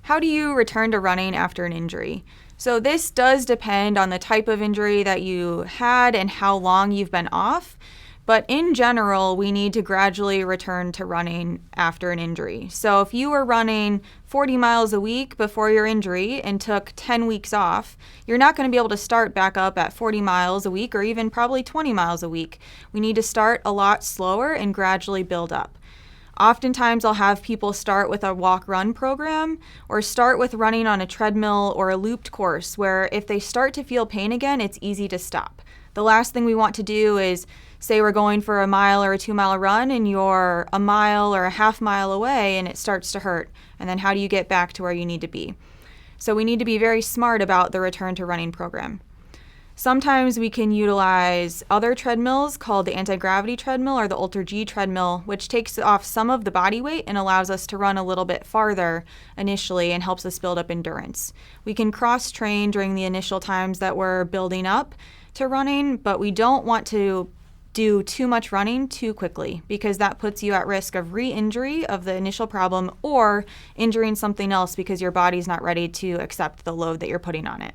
How do you return to running after an injury? So this does depend on the type of injury that you had and how long you've been off. But in general, we need to gradually return to running after an injury. So if you were running 40 miles a week before your injury and took 10 weeks off, you're not going to be able to start back up at 40 miles a week or even probably 20 miles a week. We need to start a lot slower and gradually build up. Oftentimes I'll have people start with a walk-run program or start with running on a treadmill or a looped course where if they start to feel pain again, it's easy to stop. The last thing we want to do is say we're going for a mile or a 2-mile run and you're a mile or a half mile away and it starts to hurt. And then how do you get back to where you need to be? So we need to be very smart about the return to running program. Sometimes we can utilize other treadmills called the anti-gravity treadmill or the Ultra-G treadmill, which takes off some of the body weight and allows us to run a little bit farther initially and helps us build up endurance. We can cross-train during the initial times that we're building up to running, but we don't want to do too much running too quickly because that puts you at risk of re-injury of the initial problem or injuring something else because your body's not ready to accept the load that you're putting on it.